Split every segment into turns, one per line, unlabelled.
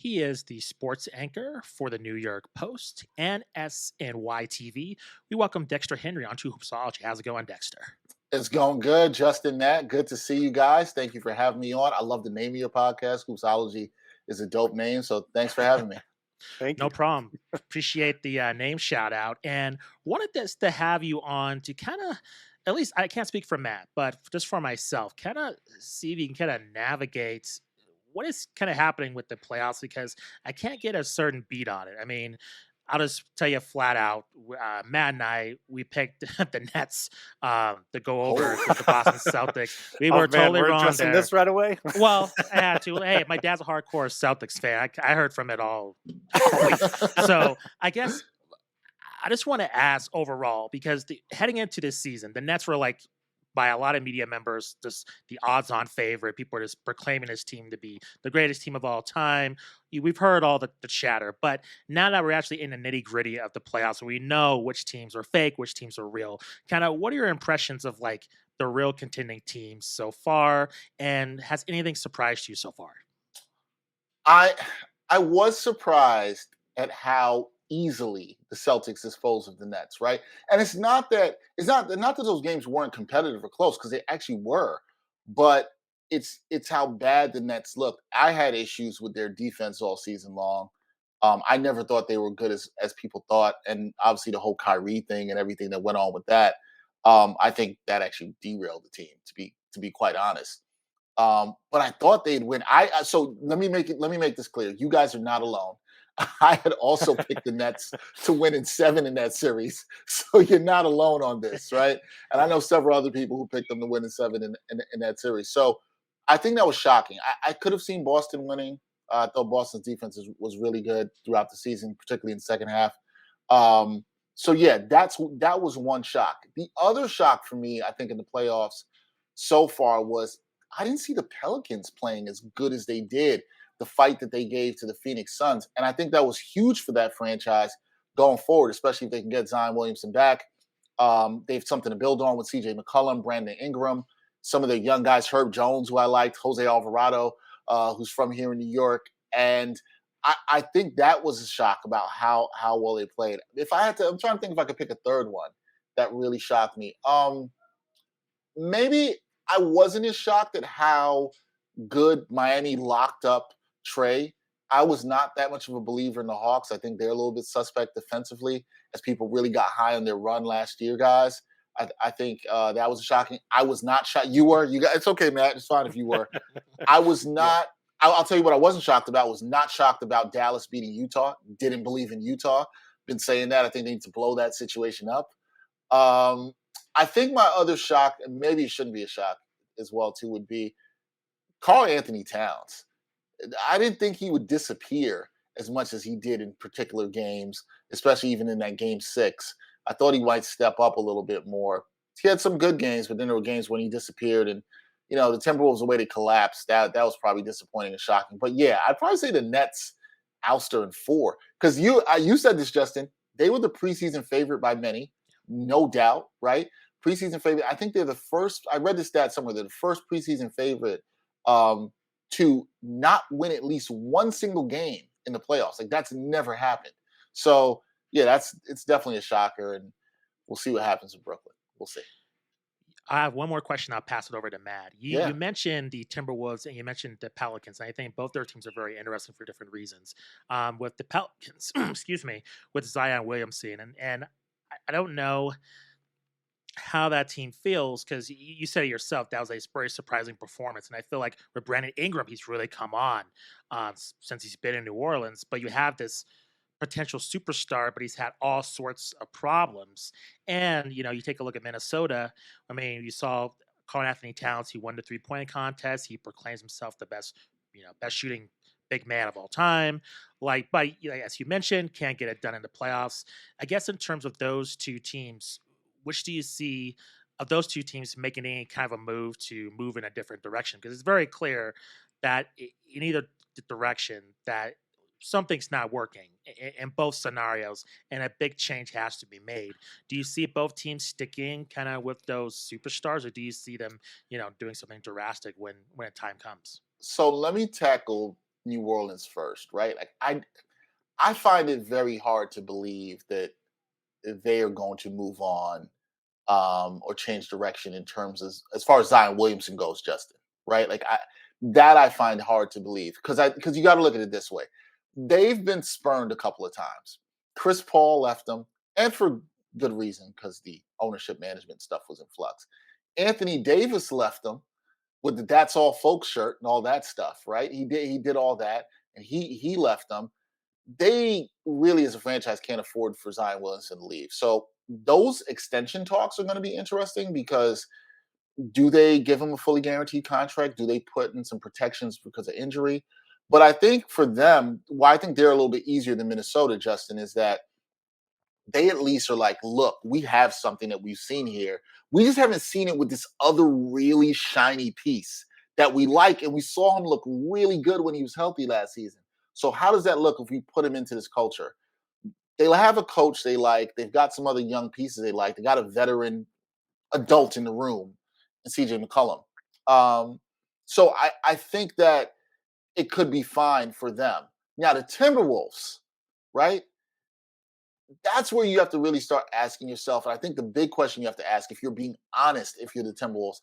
He is the sports anchor for the New York Post and SNYtv. We welcome Dexter Henry onto Hoopsology. How's it going, Dexter?
It's going good, Justin. Matt, good to see you guys. Thank you for having me on. I love the name of your podcast. Hoopsology is a dope name, so thanks for having me.
Thank
No
you.
problem. Appreciate the name shout out, and wanted this to have you on to kind of, at least I can't speak for Matt, but just for myself, kind of see if you can kind of navigate what is kind of happening with the playoffs because I can't get a certain beat on it. I mean, I'll just tell you flat out, Matt and I, we picked the Nets to go over with the Boston Celtics. We
Oh
were
man,
totally
we're
wrong
addressing
there.
this right away.
Well, I had to. Hey, my dad's a hardcore Celtics fan. I heard from it all week. So I guess I just want to ask overall because heading into this season, the Nets were like by a lot of media members just the odds-on favorite. People are just proclaiming this team to be the greatest team of all time. We've heard all the chatter, but now that we're actually in the nitty-gritty of the playoffs, and we know which teams are fake, which teams are real. Kind of, what are your impressions of like the real contending teams so far? And has anything surprised you so far?
I I was surprised at how easily the Celtics disposed of the Nets, right? And it's not that those games weren't competitive or close because they actually were, but it's how bad the Nets looked. I had issues with their defense all season long. I never thought they were good as people thought, and obviously the whole Kyrie thing and everything that went on with that. I think that actually derailed the team. To be quite honest, but I thought they'd win. So let me make this clear. You guys are not alone. I had also picked the Nets to win in 7 in that series, so you're not alone on this, right? And I know several other people who picked them to win in 7 in that series. So I think that was shocking. I could have seen Boston winning. I thought Boston's defense was really good throughout the season, particularly in the second half. So yeah, that was one shock. The other shock for me, I think, in the playoffs so far was I didn't see the Pelicans playing as good as they did, the fight that they gave to the Phoenix Suns. And I think that was huge for that franchise going forward, especially if they can get Zion Williamson back. They have something to build on with CJ McCollum, Brandon Ingram, some of the young guys, Herb Jones, who I liked, Jose Alvarado, who's from here in New York. And I think that was a shock about how well they played. If I had to, I'm trying to think if I could pick a third one that really shocked me. Maybe I wasn't as shocked at how good Miami locked up Trey. I was not that much of a believer in the Hawks. I think they're a little bit suspect defensively as people really got high on their run last year, guys. I think that was shocking. I was not shocked. You were. You got. It's okay, Matt. It's fine if you were. I was
Yeah.
not. I'll tell you what I wasn't shocked about. Was not shocked about Dallas beating Utah. Didn't believe in Utah. Been saying that. I think they need to blow that situation up. Um, I think my other shock, and maybe it shouldn't be a shock as well, too, would be Carl Anthony Towns. I didn't think he would disappear as much as he did in particular games, especially even in that game 6. I thought he might step up a little bit more. He had some good games, but then there were games when he disappeared, and the Timberwolves the way they collapsed. That was probably disappointing and shocking. But yeah, I'd probably say the Nets ouster in 4 because you said this, Justin. They were the preseason favorite by many, no doubt, right? Preseason favorite. I think they're the first. I read this stat somewhere. They're the first preseason favorite um, to not win at least one single game in the playoffs. Like that's never happened. So yeah, it's definitely a shocker, and we'll see what happens in Brooklyn. We'll see.
I have one more question. I'll pass it over to Matt. You
Yeah.
you mentioned the Timberwolves and you mentioned the Pelicans, and I think both their teams are very interesting for different reasons. With the Pelicans, excuse me, with Zion Williamson, and I don't know how that team feels because you said it yourself that was a very surprising performance, and I feel like with Brandon Ingram, he's really come on since he's been in New Orleans. But you have this potential superstar, but he's had all sorts of problems. And you take a look at Minnesota. I mean, you saw Carl Anthony Towns. He won the 3-point contest. He proclaims himself the best, best shooting big man of all time. Like, but as you mentioned, can't get it done in the playoffs. I guess in terms of those two teams, which do you see of those two teams making any kind of a move to move in a different direction? Because it's very clear that in either direction that something's not working in both scenarios, and a big change has to be made. Do you see both teams sticking kind of with those superstars, or do you see them, doing something drastic when a time comes?
So let me tackle New Orleans first, right? Like I find it very hard to believe that they are going to move on or change direction in terms of as far as Zion Williamson goes, Justin. Right? Like I find hard to believe because you got to look at it this way. They've been spurned a couple of times. Chris Paul left them, and for good reason because the ownership management stuff was in flux. Anthony Davis left them with the "That's All Folks" shirt and all that stuff. Right? He did all that, and he left them. They really, as a franchise, can't afford for Zion Williamson to leave. So those extension talks are going to be interesting because do they give him a fully guaranteed contract? Do they put in some protections because of injury? But I think for them, why I think they're a little bit easier than Minnesota, Justin, is that they at least are like, look, we have something that we've seen here. We just haven't seen it with this other really shiny piece that we like. And we saw him look really good when he was healthy last season. So how does that look if we put him into this culture? They have a coach they like. They've got some other young pieces they like. They got a veteran adult in the room, and CJ McCollum. So I think that it could be fine for them. Now the Timberwolves, right? That's where you have to really start asking yourself. And I think the big question you have to ask, if you're being honest, if you're the Timberwolves,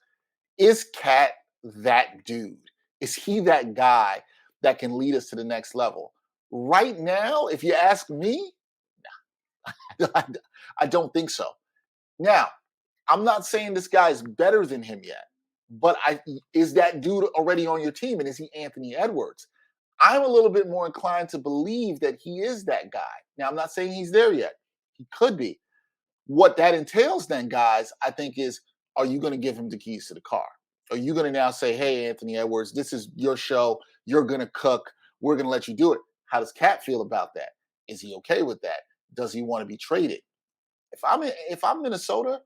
is Cat that dude? Is he that guy that can lead us to the next level? Right now, if you ask me, I don't think so. Now, I'm not saying this guy is better than him yet, but is that dude already on your team? And is he Anthony Edwards? I'm a little bit more inclined to believe that he is that guy. Now, I'm not saying he's there yet. He could be. What that entails, then, guys, I think is, are you going to give him the keys to the car? Are you going to now say, hey, Anthony Edwards, this is your show. You're going to cook. We're going to let you do it. How does Cat feel about that? Is he okay with that? Does he want to be traded? If I'm Minnesota,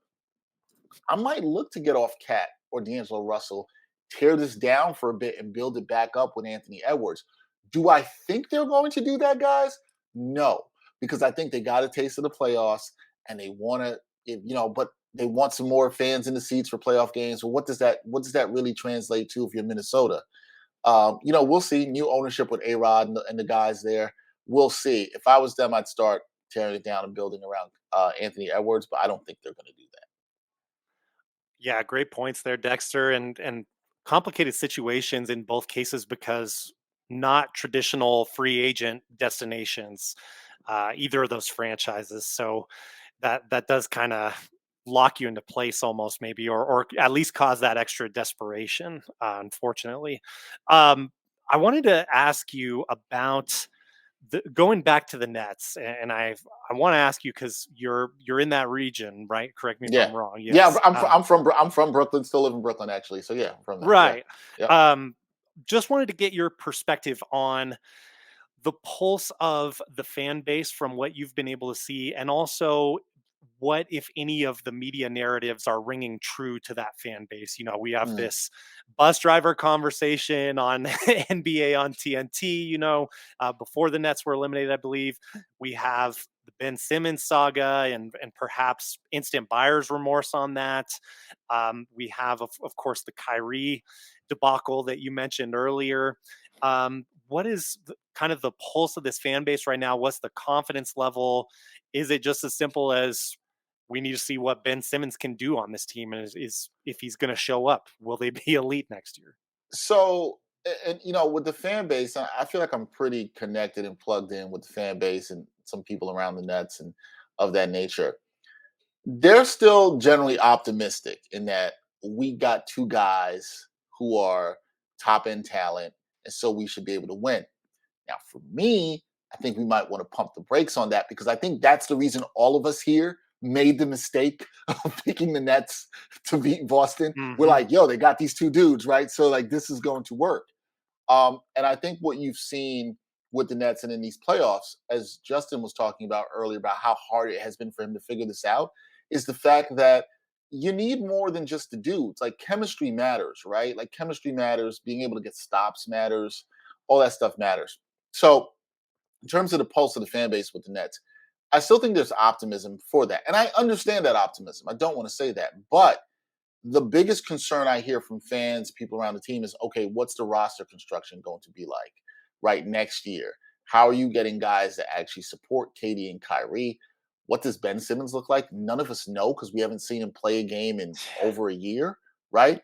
I might look to get off Cat or D'Angelo Russell, tear this down for a bit and build it back up with Anthony Edwards. Do I think they're going to do that, guys? No, because I think they got a taste of the playoffs and they want to, but they want some more fans in the seats for playoff games. Well, what does that really translate to if you're Minnesota? We'll see. New ownership with A-Rod and the guys there. We'll see. If I was them, I'd start tearing it down and building around Anthony Edwards, but I don't think they're going to do that.
Yeah, great points there, Dexter, and complicated situations in both cases because not traditional free agent destinations, either of those franchises. So that does kind of lock you into place almost maybe, or at least cause that extra desperation. Unfortunately, I wanted to ask you about going back to the Nets, and I want to ask you because you're in that region, right? Correct me if
Yeah,
I'm wrong.
yeah.
Yes.
I'm from Brooklyn. Still live in Brooklyn, actually. So yeah, I'm from there. Yeah,
Right.
yep.
Um, just wanted to get your perspective on the pulse of the fan base from what you've been able to see, and also what, if any, of the media narratives are ringing true to that fan base. We have
Mm.
this bus driver conversation on NBA on TNT, before the Nets were eliminated, I believe. We have the Ben Simmons saga and perhaps instant buyer's remorse on that. We have, of course, the Kyrie debacle that you mentioned earlier. What is kind of the pulse of this fan base right now? What's the confidence level? Is it just as simple as we need to see what Ben Simmons can do on this team, and is if he's going to show up, will they be elite next year?
So, and with the fan base, I feel like I'm pretty connected and plugged in with the fan base and some people around the Nets and of that nature. They're still generally optimistic in that we got two guys who are top end talent, and so we should be able to win. Now, for me, I think we might want to pump the brakes on that because I think that's the reason all of us here made the mistake of picking the Nets to beat Boston. We're
Hmm.
like, yo, they got these two dudes, right? So, like, this is going to work. And I think what you've seen with the Nets and in these playoffs, as Justin was talking about earlier, about how hard it has been for him to figure this out, is the fact that you need more than just the dudes. Like chemistry matters, right? Like chemistry matters, being able to get stops matters, all that stuff matters. So, in terms of the pulse of the fan base with the Nets, I still think there's optimism for that. And I understand that optimism. I don't want to say that. But the biggest concern I hear from fans, people around the team is, okay, what's the roster construction going to be like? right, next year? How are you getting guys that actually support KD and Kyrie? What does Ben Simmons look like? None of us know because we haven't seen him play a game in over a year, right?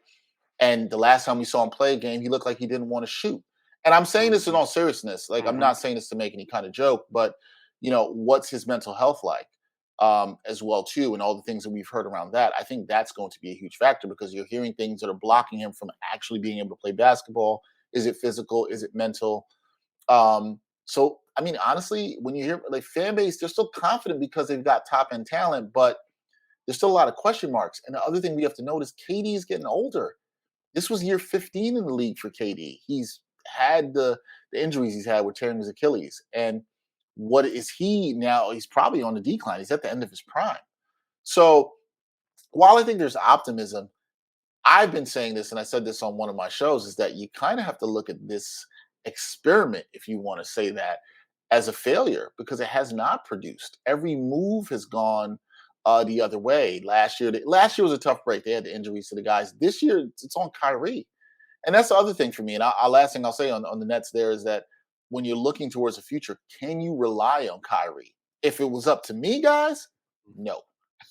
And the last time we saw him play a game, he looked like he didn't want to shoot. And I'm saying this in
Mhm.
all seriousness. Like, I'm
Mhm.
not saying this to make any kind of joke, but what's his mental health like, as well too, and all the things that we've heard around that. I think that's going to be a huge factor because you're hearing things that are blocking him from actually being able to play basketball. Is it physical? Is it mental? So I mean, honestly, when you hear like fan base, they're still confident because they've got top end talent, but there's still a lot of question marks. And the other thing we have to notice, KD is getting older. This was year 15 in the league for KD. He's had the injuries he's had with tearing his Achilles. And what is he now? He's probably on the decline. He's at the end of his prime. So while I think there's optimism, I've been saying this, and I said this on one of my shows, is that you kind of have to look at this experiment, if you want to say that, as a failure because it has not produced. Every move has gone the other way. Last year was a tough break. They had the injuries to the guys. This year, it's on Kyrie. And that's the other thing for me. And last thing I'll say on the Nets there is that when you're looking towards the future, can you rely on Kyrie? If it was up to me, guys, no.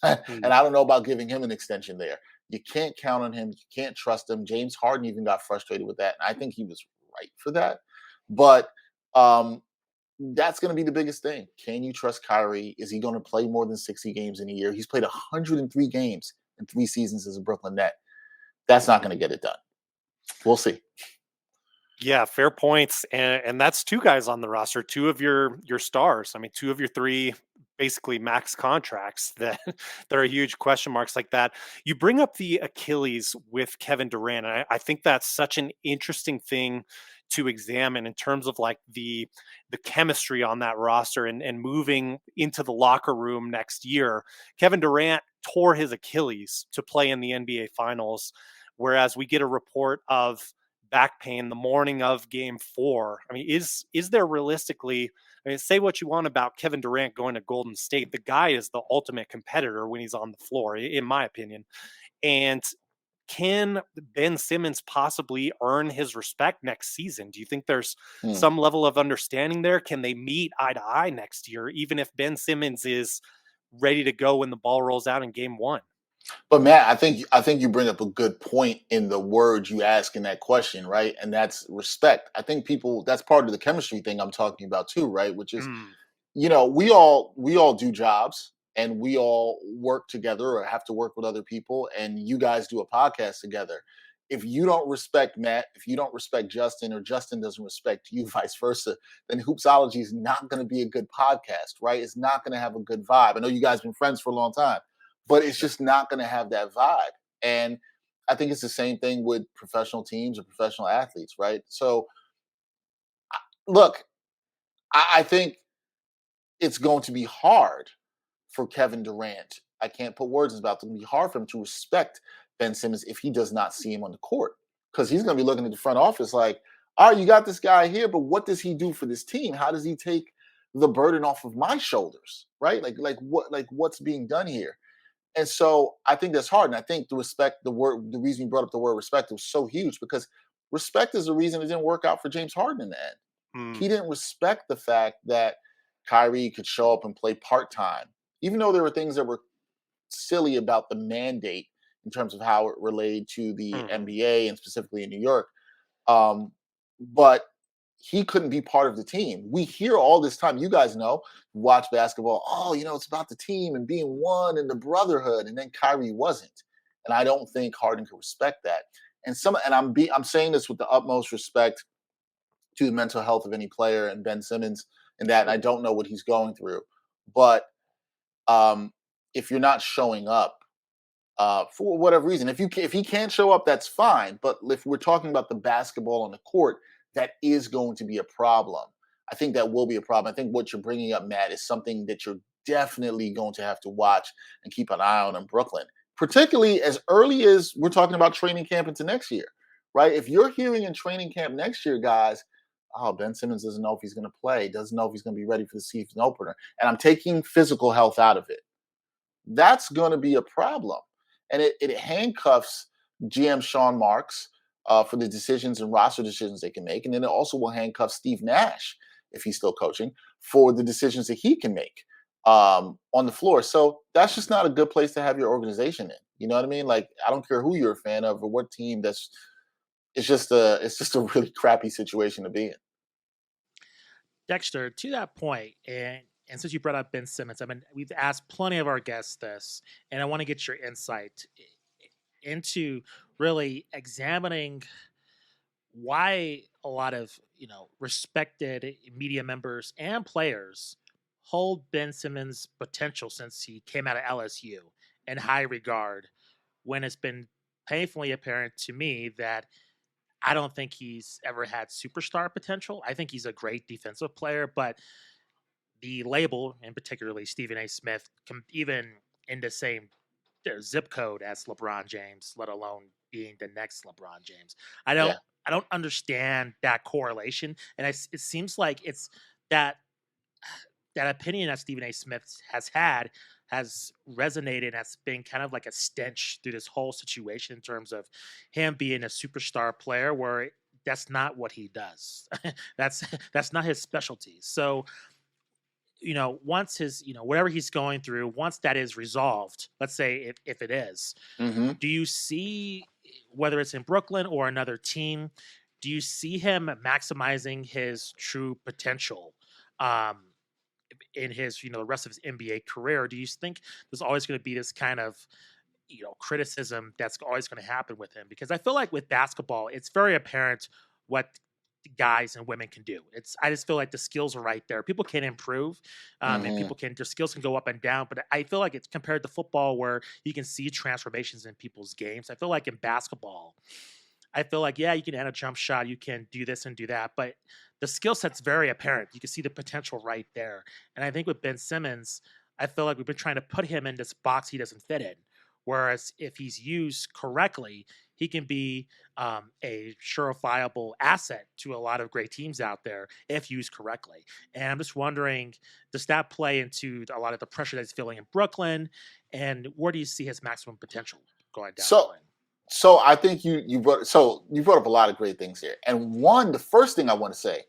And
Mhm.
I don't know about giving him an extension there. You can't count on him. You can't trust him. James Harden even got frustrated with that. And I think he was right for that. But um, that's going to be the biggest thing. Can you trust Kyrie? Is he going to play more than 60 games in a year? He's played 103 games in 3 seasons as a Brooklyn Net. That's not going to get it done. We'll see.
Yeah, fair points, and that's two guys on the roster, two of your stars. I mean, two of your three basically max contracts that there are huge question marks like that. You bring up the Achilles with Kevin Durant, and I think that's such an interesting thing to examine in terms of like the chemistry on that roster and moving into the locker room next year. Kevin Durant tore his Achilles to play in the NBA Finals, whereas we get a report of back pain the morning of game 4. I mean, is there realistically, I mean, say what you want about Kevin Durant going to Golden State. The guy is the ultimate competitor when he's on the floor, in my opinion. And can Ben Simmons possibly earn his respect next season? Do you think there's
Hmm.
some level of understanding there? Can they meet eye to eye next year, even if Ben Simmons is ready to go when the ball rolls out in game 1?
But Matt, I think you bring up a good point in the word you ask in that question, right? And that's respect. I think people that's part of the chemistry thing I'm talking about too, right? Which is,
Mm,
we all do jobs and we all work together or have to work with other people, and you guys do a podcast together. If you don't respect Matt, if you don't respect Justin, or Justin doesn't respect you, vice versa, then Hoopsology is not going to be a good podcast, right? It's not going to have a good vibe. I know you guys have been friends for a long time, but it's
yeah.
just not going to have that vibe. And I think it's the same thing with professional teams or professional athletes, right? So look, I think it's going to be hard for Kevin Durant. I can't put words in about it. It's going to be hard for him to respect Ben Simmons if he does not see him on the court, because he's going to be looking at the front office like, all right, you got this guy here, but what does he do for this team? How does he take the burden off of my shoulders, right? What's being done here? And so I think that's hard. And I think the reason you brought up the word respect was so huge because respect is the reason it didn't work out for James Harden in the end.
Mm,
He didn't respect the fact that Kyrie could show up and play part time, even though there were things that were silly about the mandate in terms of how it related to the
mhm.
NBA and specifically in New York. Um, but he couldn't be part of the team. We hear all this time. You guys know, watch basketball. Oh, it's about the team and being one and the brotherhood. And then Kyrie wasn't, and I don't think Harden could respect that. I'm saying this with the utmost respect to the mental health of any player and Ben Simmons and that. And I
Sure.
don't know what he's going through, but um, if you're not showing up for whatever reason, if he can't show up, that's fine. But if we're talking about the basketball on the court, that is going to be a problem. I think that will be a problem. I think what you're bringing up, Matt, is something that you're definitely going to have to watch and keep an eye on in Brooklyn, particularly as early as we're talking about training camp into next year, right? If you're hearing in training camp next year, guys, oh, Ben Simmons doesn't know if he's going to play, doesn't know if he's going to be ready for the season opener, and I'm taking physical health out of it, that's going to be a problem. And it handcuffs GM Sean Marks, for the decisions and roster decisions they can make. And then it also will handcuff Steve Nash, if he's still coaching, for the decisions that he can make on the floor. So that's just not a good place to have your organization in. You know what I mean? Like, I don't care who you're a fan of or what team. It's just a really crappy situation to be in.
Dexter, to that point, and since you brought up Ben Simmons, I mean, we've asked plenty of our guests this, and I want to get your insight into really examining why a lot of respected media members and players hold Ben Simmons' potential since he came out of LSU in high regard, when it's been painfully apparent to me that I don't think he's ever had superstar potential. I think he's a great defensive player, but the label, and particularly Stephen A. Smith, even in the same zip code as LeBron James, let alone being the next LeBron James. I don't,
Yeah.
I don't understand that correlation, and it seems like it's that opinion that Stephen A. Smith has resonated, has been kind of like a stench through this whole situation in terms of him being a superstar player, where that's not what he does. that's not his specialty. So, once his, whatever he's going through, once that is resolved, let's say if it is,
Mm-hmm.
do you see, whether it's in Brooklyn or another team, do you see him maximizing his true potential in his, the rest of his NBA career? Or do you think there's always going to be this kind of, criticism that's always going to happen with him? Because I feel like with basketball, it's very apparent what guys and women can do. I just feel like the skills are right there. People can improve, and their skills can go up and down. But I feel like it's compared to football, where you can see transformations in people's games. I feel like in basketball, I feel like, yeah, you can add a jump shot, you can do this and do that, but the skill set's very apparent. You can see the potential right there. And I think with Ben Simmons, I feel like we've been trying to put him in this box he doesn't fit in. Whereas if he's used correctly, he can be a surefire asset to a lot of great teams out there if used correctly. And I'm just wondering, does that play into a lot of the pressure that he's feeling in Brooklyn? And where do you see his maximum potential going down the line?
So I think you brought up a lot of great things here. And the first thing I want to say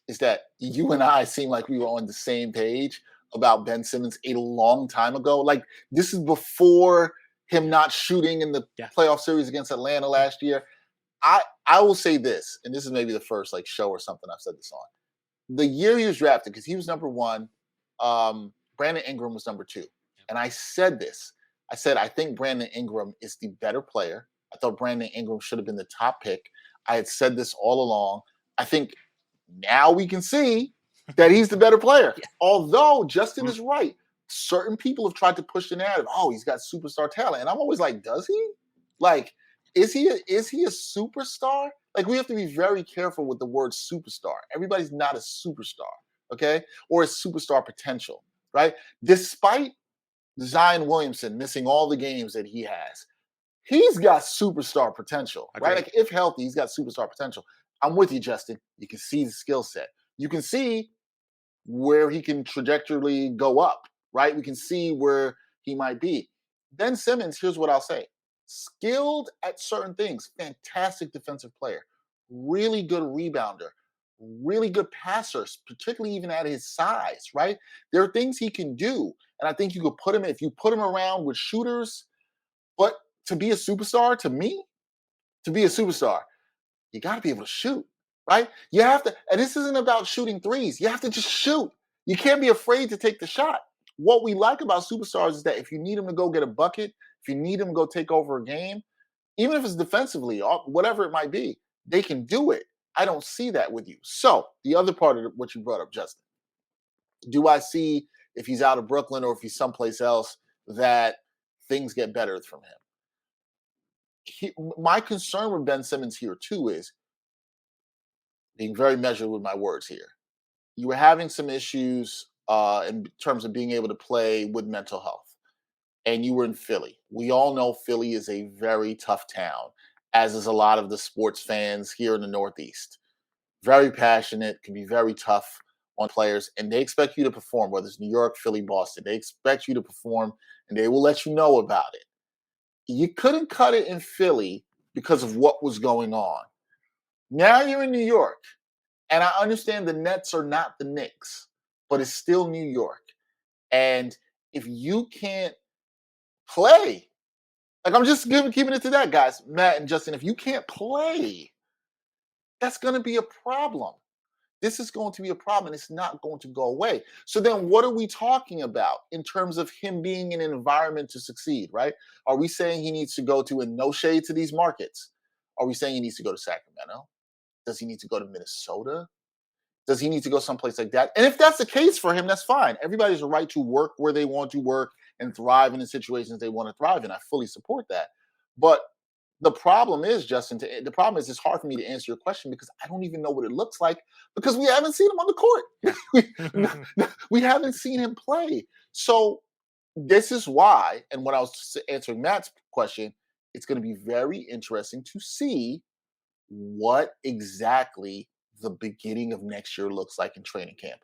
is that you and I seem like we were on the same page about Ben Simmons a long time ago. Like, this is before him not shooting in the playoff series against Atlanta last year. I will say this, and this is maybe the first show or something I've said this on. The year he was drafted, because he was number one, Brandon Ingram was number two. And I said this. I said, I think Brandon Ingram is the better player. I thought Brandon Ingram should have been the top pick. I had said this all along. I think now we can see that he's the better player. Although Justin is right. Certain people have tried to push the narrative. Oh, he's got superstar talent. And I'm always like, does he? Like, is he a superstar? Like, we have to be very careful with the word superstar. Everybody's not a superstar, okay? Or a superstar potential, right? Despite Zion Williamson missing all the games that he has, he's got superstar potential, right? Like, if healthy, he's got superstar potential. I'm with you, Justin. You can see the skill set. You can see where he can trajectorily go up, right? We can see where he might be. Ben Simmons, here's what I'll say. Skilled at certain things, fantastic defensive player, really good rebounder, really good passer, particularly even at his size, right? There are things he can do. And I think you could put him, if you put him around with shooters, but to be a superstar, to me, to be a superstar, you got to be able to shoot, right? You have to, and this isn't about shooting threes. You have to just shoot. You can't be afraid to take the shot. What we like about superstars is that if you need them to go get a bucket, if you need them to go take over a game, even if it's defensively, or whatever it might be, they can do it. I don't see that with you. So the other part of what you brought up, Justin, do I see, if he's out of Brooklyn or if he's someplace else, that things get better from him? My concern with Ben Simmons here too is being very measured with my words here. You were having some issues in terms of being able to play with mental health, and you were in Philly. We all know Philly is a very tough town, as is a lot of the sports fans here in the Northeast. Very passionate, can be very tough on players, and they expect you to perform, whether it's New York, Philly, Boston. They expect you to perform, and they will let you know about it. You couldn't cut it in Philly because of what was going on. Now you're in New York. And I understand the Nets are not the Knicks, but it's still New York. And if you can't play, like I'm just keeping it to that, guys, Matt and Justin, if you can't play, that's going to be a problem. This is going to be a problem and it's not going to go away. So then what are we talking about in terms of him being in an environment to succeed, right? Are we saying he needs to go to, and no shade to these markets, are we saying he needs to go to Sacramento? Does he need to go to Minnesota? Does he need to go someplace like that? And if that's the case for him, that's fine. Everybody has a right to work where they want to work and thrive in the situations they want to thrive in. I fully support that. But the problem is, Justin, the problem is it's hard for me to answer your question because I don't even know what it looks like because we haven't seen him on the court. we haven't seen him play. So this is why, and when I was answering Matt's question, it's going to be very interesting to see what exactly the beginning of next year looks like in training camp.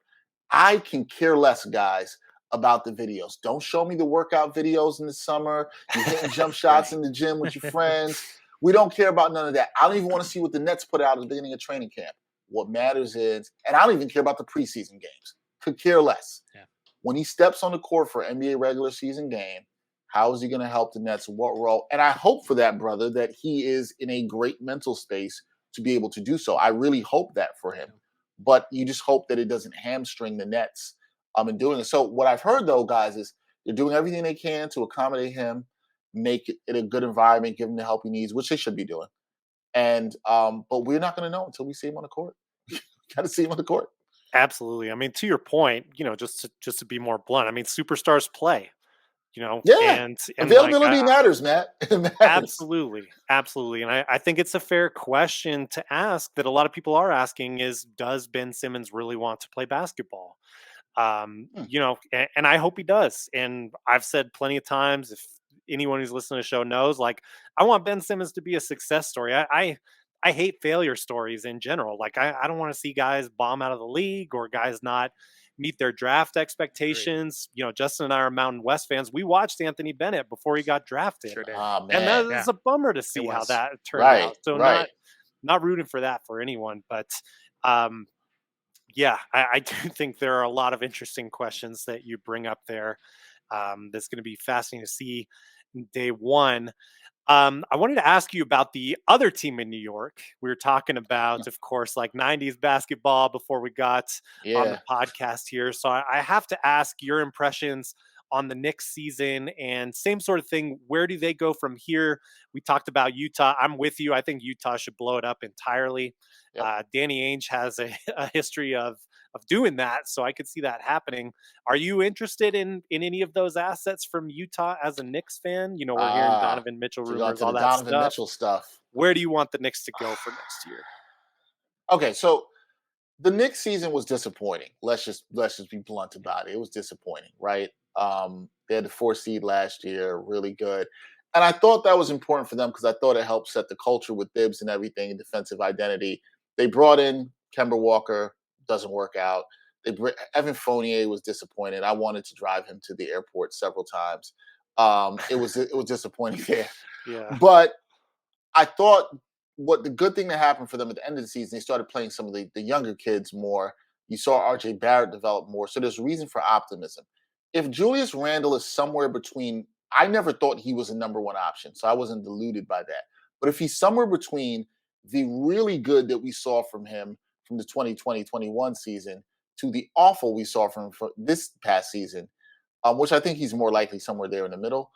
I can care less, guys, about the videos. Don't show me the workout videos in the summer. You're hitting jump shots in the gym with your friends. We don't care about none of that. I don't even want to see what the Nets put out at the beginning of training camp. What matters is, and I don't even care about the preseason games. Could care less.
Yeah.
When he steps on the court for an NBA regular season game, how is he going to help the Nets? What role? And I hope for that, brother, that he is in a great mental space to be able to do so. I really hope that for him. But you just hope that it doesn't hamstring the Nets in doing it. So what I've heard, though, guys, is they're doing everything they can to accommodate him, make it a good environment, give him the help he needs, which they should be doing. And but we're not going to know until we see him on the court. Got to see him on the court.
Absolutely. I mean, to your point, just to be more blunt, I mean, superstars play.
Yeah,
and
availability
like,
matters, Matt. It matters.
Absolutely. And I think it's a fair question to ask that a lot of people are asking is, does Ben Simmons really want to play basketball? And I hope he does. And I've said plenty of times, if anyone who's listening to the show knows, like, I want Ben Simmons to be a success story. I hate failure stories in general. Like, I don't want to see guys bomb out of the league or guys not meet their draft expectations.
Agreed.
Justin and I are Mountain West fans. We watched Anthony Bennett before he got drafted.
Sure did.
Oh,
And
man.
that is a bummer to see how that turned
Right,
out. So
right.
not rooting for that for anyone, but yeah, I do think there are a lot of interesting questions that you bring up there. That's going to be fascinating to see day one. I wanted to ask you about the other team in New York. We were talking about, of course, like 90s basketball before we got on the podcast here. So I have to ask your impressions on the Knicks season and same sort of thing. Where do they go from here? We talked about Utah. I'm with you. I think Utah should blow it up entirely. Yep. Danny Ainge has a history of doing that, so I could see that happening. Are you interested in any of those assets from Utah as a Knicks fan? We're hearing Donovan Mitchell rumors, all that
Donovan Mitchell stuff.
Where do you want the Knicks to go for next year?
Okay, so the Knicks season was disappointing. Let's just be blunt about it. It was disappointing, right? They had the 4th seed last year, really good. And I thought that was important for them because I thought it helped set the culture with Bibbs and everything, and defensive identity. They brought in Kemba Walker, doesn't work out. Evan Fournier was disappointed. I wanted to drive him to the airport several times. It was disappointing there.
Yeah.
But I thought what the good thing that happened for them at the end of the season, they started playing some of the younger kids more. You saw RJ Barrett develop more. So there's reason for optimism. If Julius Randle is somewhere between, I never thought he was a number one option, so I wasn't deluded by that. But if he's somewhere between the really good that we saw from him from the 2020-21 season to the awful we saw from him for this past season, which I think he's more likely somewhere there in the middle,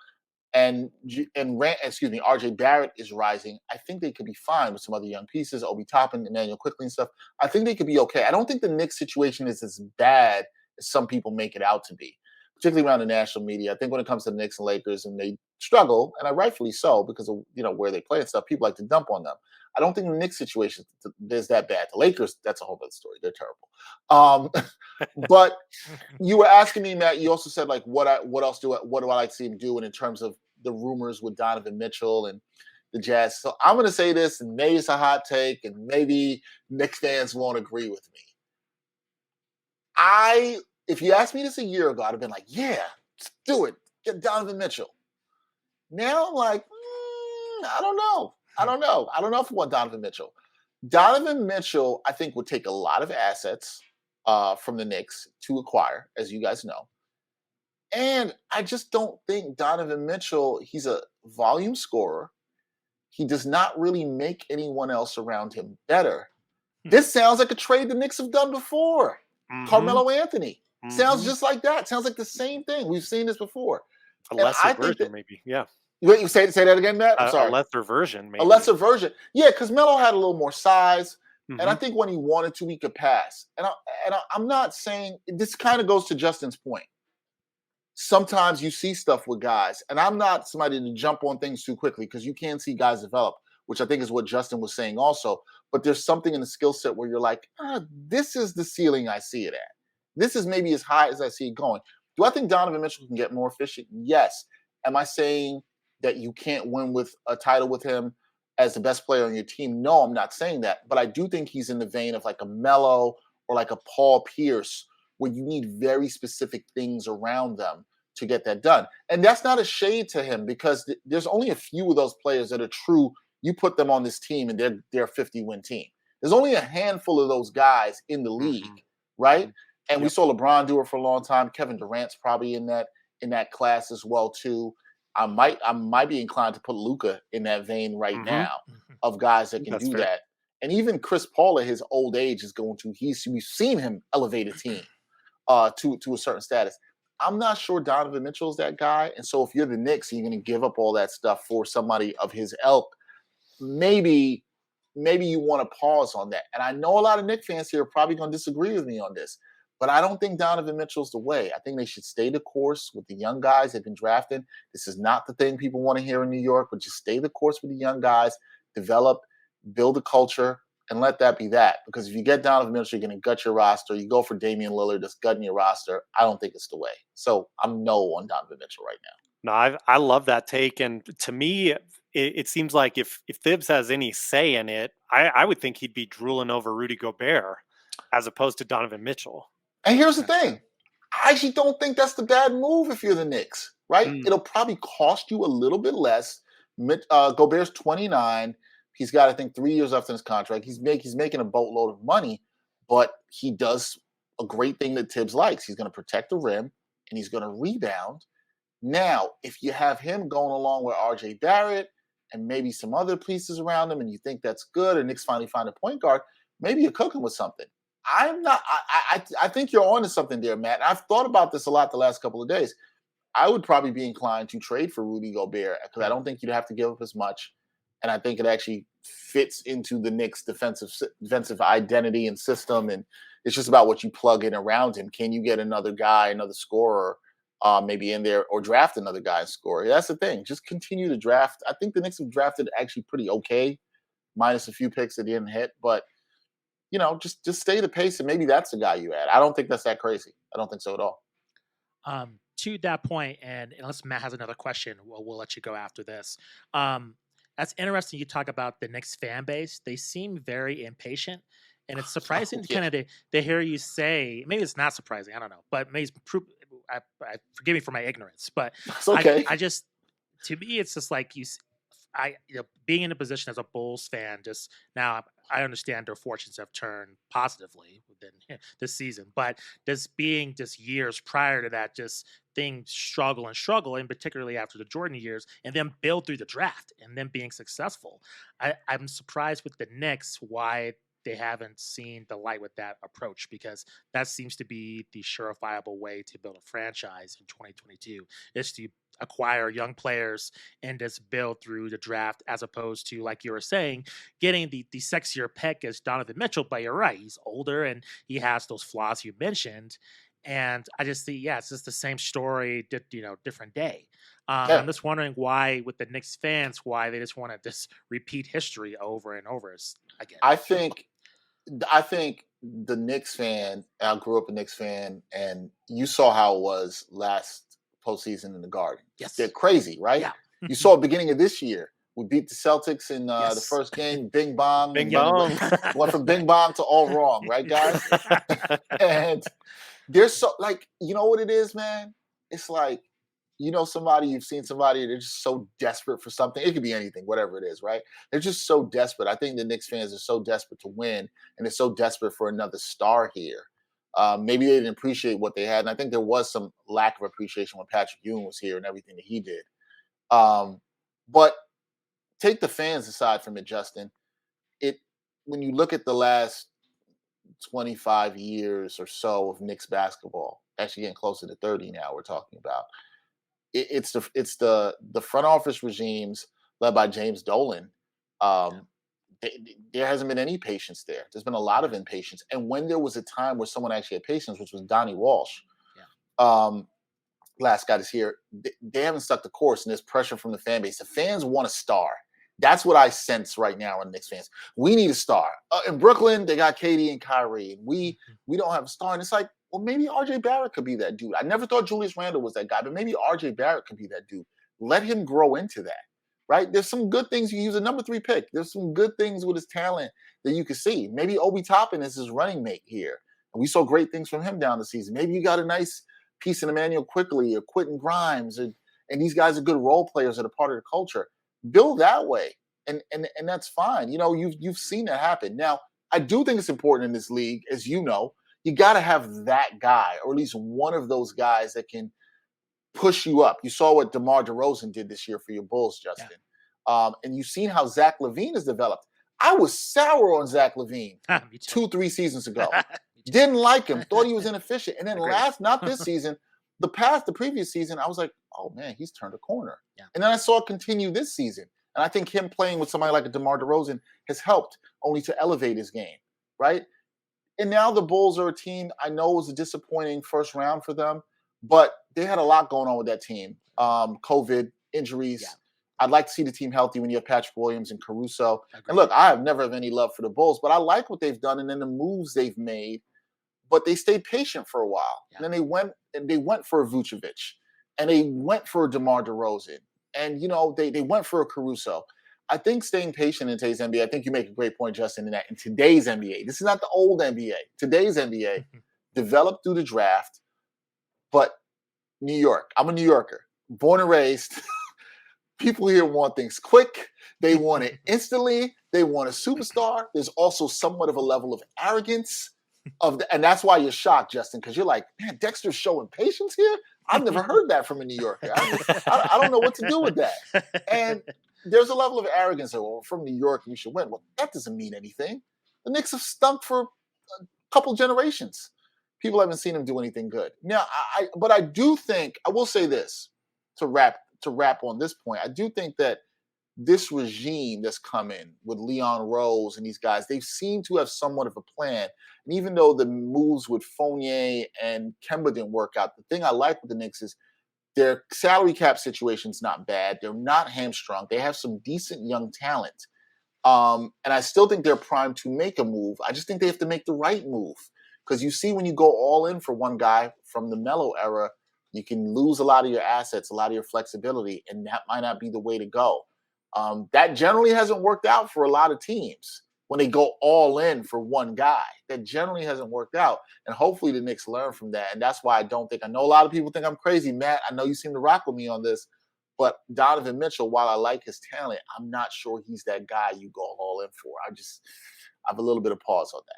and RJ Barrett is rising, I think they could be fine with some other young pieces, Obi Toppin, Emmanuel Quickly and stuff. I think they could be okay. I don't think the Knicks situation is as bad as some people make it out to be, particularly around the national media. I think when it comes to the Knicks and Lakers, and they struggle, and rightfully so, because of where they play and stuff, people like to dump on them. I don't think the Knicks situation is that bad. The Lakers, that's a whole other story. They're terrible. But you were asking me, Matt. You also said like, what do I like to see him do? And in terms of the rumors with Donovan Mitchell and the Jazz, so I'm going to say this, and maybe it's a hot take, and maybe Knicks fans won't agree with me. If you asked me this a year ago, I'd have been like, yeah, let's do it. Get Donovan Mitchell. Now I'm like, I don't know. I don't know if I want Donovan Mitchell. Donovan Mitchell, I think, would take a lot of assets from the Knicks to acquire, as you guys know. And I just don't think Donovan Mitchell, he's a volume scorer. He does not really make anyone else around him better. This sounds like a trade the Knicks have done before. Carmelo Anthony. Sounds just like that. Sounds like the same thing. We've seen this before.
A lesser version, maybe. Yeah.
Wait, you say that again, Matt? I'm sorry.
A lesser version, maybe.
A lesser version. Yeah, because Melo had a little more size. And I think when he wanted to, he could pass. And I'm not saying, this kind of goes to Justin's point. Sometimes you see stuff with guys, and I'm not somebody to jump on things too quickly because you can see guys develop, which I think is what Justin was saying also. But there's something in the skill set where you're like, this is the ceiling I see it at. This is maybe as high as I see it going. Do I think Donovan Mitchell can get more efficient? Yes. Am I saying that you can't win with a title with him as the best player on your team? No, I'm not saying that. But I do think he's in the vein of like a Melo or like a Paul Pierce, where you need very specific things around them to get that done. And that's not a shade to him because there's only a few of those players that are true. You put them on this team and they're a 50-win team. There's only a handful of those guys in the league, right? And we saw LeBron do it for a long time. Kevin Durant's probably in that class as well too. I might be inclined to put Luka in that vein right now of guys that can do that. And even Chris Paul at his old age is going to. We've seen him elevate a team to a certain status. I'm not sure Donovan Mitchell's that guy. And so if you're the Knicks and you're going to give up all that stuff for somebody of his ilk, maybe you want to pause on that. And I know a lot of Knicks fans here are probably going to disagree with me on this, but I don't think Donovan Mitchell's the way. I think they should stay the course with the young guys they've been drafting. This is not the thing people want to hear in New York, but just stay the course with the young guys, develop, build a culture, and let that be that. Because if you get Donovan Mitchell, you're going to gut your roster. You go for Damian Lillard, that's gutting your roster. I don't think it's the way. So I'm no on Donovan Mitchell right now.
No, I love that take. And to me, it seems like if Thibs has any say in it, I would think he'd be drooling over Rudy Gobert as opposed to Donovan Mitchell.
And here's the thing. I actually don't think that's the bad move if you're the Knicks, right? It'll probably cost you a little bit less. Gobert's 29. He's got, I think, 3 years left in his contract. He's making a boatload of money, but he does a great thing that Tibbs likes. He's going to protect the rim, and he's going to rebound. Now, if you have him going along with R.J. Barrett and maybe some other pieces around him, and you think that's good, and Knicks finally find a point guard, maybe you're cooking with something. I think you're on to something there, Matt. I've thought about this a lot the last couple of days. I would probably be inclined to trade for Rudy Gobert because I don't think you'd have to give up as much. And I think it actually fits into the Knicks' defensive identity and system. And it's just about what you plug in around him. Can you get another guy, another scorer maybe in there, or draft another guy and scorer? That's the thing. Just continue to draft. I think the Knicks have drafted actually pretty okay, minus a few picks that didn't hit. But, just stay the pace, and maybe that's the guy you add. I don't think that's that crazy. I don't think so at all.
To that point, and unless Matt has another question, we'll let you go after this. That's interesting. You talk about the Knicks fan base. They seem very impatient, and it's surprising to kind of to hear you say. Maybe it's not surprising. I don't know, but maybe forgive me for my ignorance. But
it's okay.
I just, to me, it's just like being in a position as a Bulls fan. Just now, I understand their fortunes have turned positively within this season, but being years prior to that, just things struggle, and particularly after the Jordan years, and then build through the draft and then being successful. I'm surprised with the Knicks why they haven't seen the light with that approach, because that seems to be the surefiable way to build a franchise in 2022 is to acquire young players and just build through the draft, as opposed to, like you were saying, getting the sexier pick as Donovan Mitchell. But you're right, he's older and he has those flaws you mentioned. And I just see, it's just the same story, different day. I'm just wondering why, with the Knicks fans, why they just want to just repeat history over and over again.
I think the Knicks fan, I grew up a Knicks fan, and you saw how it was last postseason in the Garden.
Yes.
They're crazy, right?
Yeah.
You saw beginning of this year. We beat the Celtics in the first game. Bing bong.
Bing bong.
Went from bing bong to all wrong, right, guys? And they're so, you know what it is, man? It's like somebody, you've seen somebody, they're just so desperate for something. It could be anything, whatever it is, right? They're just so desperate. I think the Knicks fans are so desperate to win, and they're so desperate for another star here. Maybe they didn't appreciate what they had, and I think there was some lack of appreciation when Patrick Ewing was here and everything that he did. But take the fans aside from it, Justin. When you look at the last 25 years or so of Knicks basketball, actually getting closer to 30 now, we're talking about. It's the front office regimes led by James Dolan. There hasn't been any patience there. There's been a lot of impatience. And when there was a time where someone actually had patience, which was Donnie Walsh, last guy that's here, they haven't stuck the course, and there's pressure from the fan base. The fans want a star. That's what I sense right now in Knicks fans. We need a star. In Brooklyn, they got KD and Kyrie, and we don't have a star. And it's like, well, maybe RJ Barrett could be that dude. I never thought Julius Randle was that guy, but maybe RJ Barrett could be that dude. Let him grow into that, right? There's some good things. He was a number 3 pick. There's some good things with his talent that you can see. Maybe Obi Toppin is his running mate here. And we saw great things from him down the season. Maybe you got a nice piece in Emmanuel Quickly or Quentin Grimes, and these guys are good role players that are part of the culture. Build that way, and that's fine. You've seen that happen. Now, I do think it's important in this league, as you know, you got to have that guy, or at least one of those guys that can push you up. You saw what DeMar DeRozan did this year for your Bulls, Justin. Yeah. And you've seen how Zach LaVine has developed. I was sour on Zach LaVine 2-3 seasons ago. Didn't like him. Thought he was inefficient. And then not this season, the previous season, I was like, oh, man, he's turned a corner. Yeah. And then I saw it continue this season. And I think him playing with somebody like a DeMar DeRozan has helped only to elevate his game, right? And now the Bulls are a team, I know it was a disappointing first round for them, but they had a lot going on with that team. COVID, injuries. Yeah. I'd like to see the team healthy when you have Patrick Williams and Caruso. And look, I have never have any love for the Bulls, but I like what they've done and then the moves they've made. But they stayed patient for a while. Yeah. And then they went for a Vucevic, and they went for a DeMar DeRozan, and they went for a Caruso. I think staying patient in today's NBA, I think you make a great point, Justin, in that in today's NBA, this is not the old NBA. Today's NBA developed through the draft, but New York. I'm a New Yorker, born and raised. People here want things quick. They want it instantly. They want a superstar. There's also somewhat of a level of arrogance. And that's why you're shocked, Justin, because you're like, man, Dexter's showing patience here? I've never heard that from a New Yorker. I don't know what to do with that. And there's a level of arrogance that, well, from New York, we should win. Well, that doesn't mean anything. The Knicks have stunk for a couple generations. People haven't seen them do anything good. Now, but I do think, I will say this, to wrap on this point, I do think that this regime that's come in with Leon Rose and these guys, they seem to have somewhat of a plan. And even though the moves with Fournier and Kemba didn't work out, the thing I like with the Knicks is their salary cap situation's not bad. They're not hamstrung. They have some decent young talent. And I still think they're primed to make a move. I just think they have to make the right move. Because you see, when you go all in for one guy from the Melo era, you can lose a lot of your assets, a lot of your flexibility, and that might not be the way to go. That generally hasn't worked out for a lot of teams when they go all in for one guy. That generally hasn't worked out. And hopefully the Knicks learn from that. And that's why I know a lot of people think I'm crazy. Matt, I know you seem to rock with me on this. But Donovan Mitchell, while I like his talent, I'm not sure he's that guy you go all in for. I have a little bit of pause on that.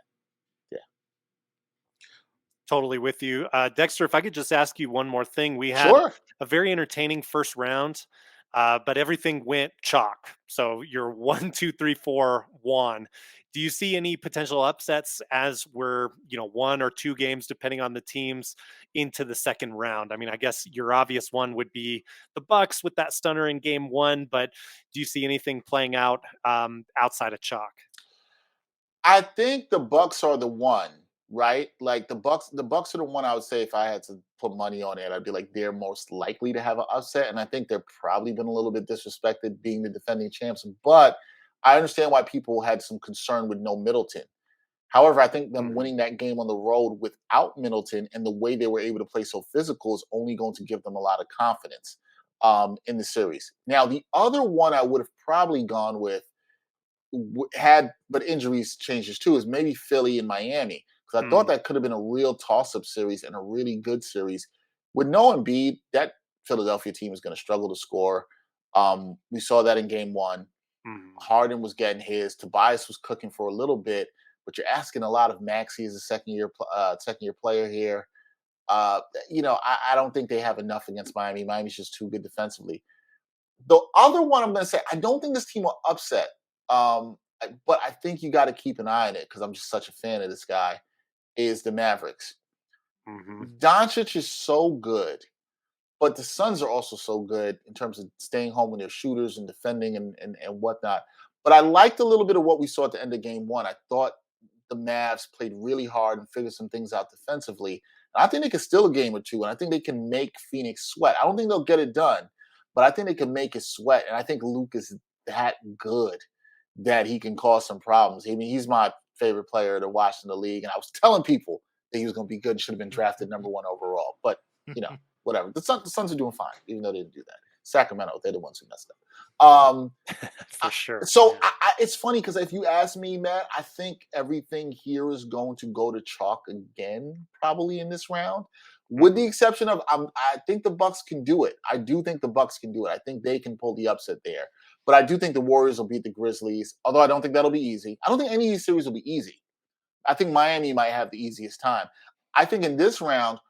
Totally with you. Dexter, if I could just ask you one more thing. We had a very entertaining first round, but everything went chalk. So you're 1, 2, 3, 4, 1. Do you see any potential upsets as we're, 1 or 2 games, depending on the teams, into the second round? I mean, I guess your obvious one would be the Bucks with that stunner in game 1, but do you see anything playing out outside of chalk?
I think the Bucks are the one. Right? Like the Bucks are the one I would say if I had to put money on it, I'd be like, they're most likely to have an upset. And I think they're probably been a little bit disrespected being the defending champs. But I understand why people had some concern with no Middleton. However, I think them winning that game on the road without Middleton and the way they were able to play so physical is only going to give them a lot of confidence in the series. Now, the other one I would have probably gone with but injuries changes too, is maybe Philly and Miami. Because I thought that could have been a real toss-up series and a really good series. With no Embiid, that Philadelphia team is going to struggle to score. We saw that in game one.
Mhm.
Harden was getting his. Tobias was cooking for a little bit, but you're asking a lot of Maxey as a second year player here. I don't think they have enough against Miami. Miami's just too good defensively. The other one I'm going to say, I don't think this team will upset, but I think you got to keep an eye on it because I'm just such a fan of this guy. Is the Mavericks?
Mhm.
Doncic is so good, but the Suns are also so good in terms of staying home with their shooters and defending and whatnot. But I liked a little bit of what we saw at the end of game one. I thought the Mavs played really hard and figured some things out defensively. And I think they can steal a game or two, and I think they can make Phoenix sweat. I don't think they'll get it done, but I think they can make it sweat. And I think Luke is that good that he can cause some problems. I mean, he's my favorite player to watch in the league, and I was telling people that he was going to be good, should have been drafted number one overall. But whatever. The Suns are doing fine, even though they didn't do that. Sacramento, they're the ones who messed up.
For sure.
So
Yeah.
it's funny because if you ask me, Matt, I think everything here is going to go to chalk again, probably in this round, with the exception of I think the Bucks can do it. I do think the Bucks can do it. I think they can pull the upset there. But I do think the Warriors will beat the Grizzlies, although I don't think that'll be easy. I don't think any of these series will be easy. I think Miami might have the easiest time. I think in this round,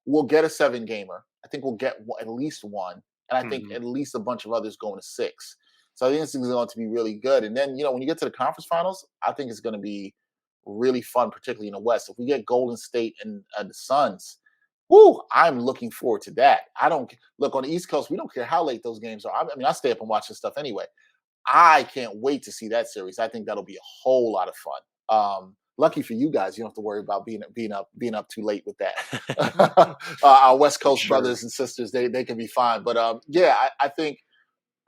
we'll get a 7-gamer. I think we'll get at least one. And I think
Mhm.
at least a bunch of others going to 6. So I think this is going to be really good. And then, when you get to the conference finals, I think it's going to be really fun, particularly in the West. If we get Golden State and the Suns, whoo, I'm looking forward to that. I don't look on the East Coast. We don't care how late those games are. I mean, I stay up and watch this stuff anyway. I can't wait to see that series. I think that'll be a whole lot of fun. Lucky for you guys, you don't have to worry about being up too late with that. Our West
For
Coast
sure.
brothers and sisters, they can be fine. But I think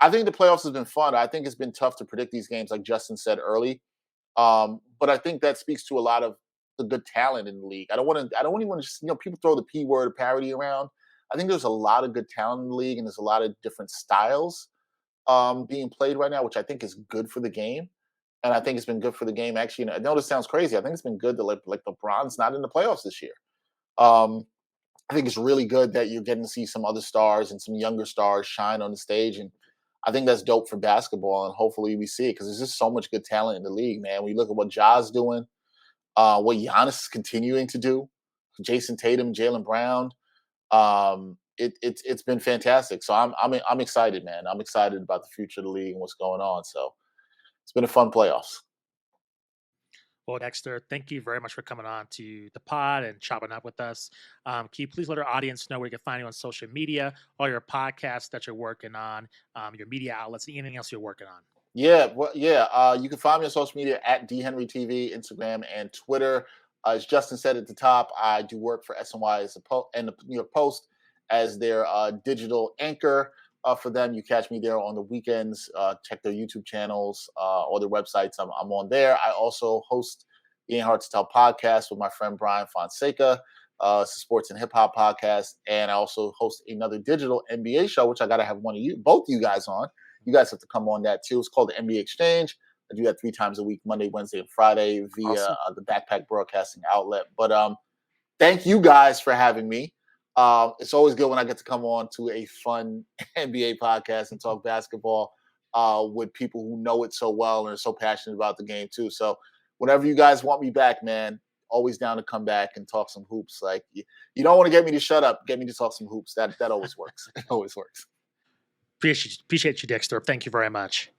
the playoffs has been fun. I think it's been tough to predict these games, like Justin said early. But I think that speaks to a lot of the good talent in the league. I don't want to just people throw the P word parody around. I think there's a lot of good talent in the league, and there's a lot of different styles being played right now, which I think is good for the game. And I think it's been good for the game. Actually, I know this sounds crazy. I think it's been good that like LeBron's not in the playoffs this year. Um, I think it's really good that you're getting to see some other stars and some younger stars shine on the stage. And I think that's dope for basketball. And hopefully we see it because there's just so much good talent in the league, man. When you look at what Ja's doing, what Giannis is continuing to do, Jason Tatum, Jalen Brown, it's been fantastic. So I'm excited, man. I'm excited about the future of the league and what's going on. So it's been a fun playoffs.
Well, Dexter, thank you very much for coming on to the pod and chopping up with us. Can you please let our audience know where you can find you on social media, all your podcasts that you're working on, your media outlets, and anything else you're working on?
Yeah, well, yeah. You can find me on social media at DHenryTV, Instagram and Twitter. As Justin said at the top, I do work for SNY and the New York Post as their digital anchor for them. You catch me there on the weekends. Check their YouTube channels or their websites. I'm on there. I also host the Ain't Hard to Tell podcast with my friend Brian Fonseca. It's a sports and hip hop podcast, and I also host another digital NBA show, which I got to have both of you guys on. You guys have to come on that too. It's called the NBA Exchange. I do that 3 times a week, Monday, Wednesday, and Friday via
Awesome.
the Backpack Broadcasting outlet. But thank you guys for having me. It's always good when I get to come on to a fun NBA podcast and talk basketball with people who know it so well and are so passionate about the game too. So whenever you guys want me back, man, always down to come back and talk some hoops. Like you don't want to get me to shut up, get me to talk some hoops. That always works. It always works.
Appreciate you, Dexter. Thank you very much.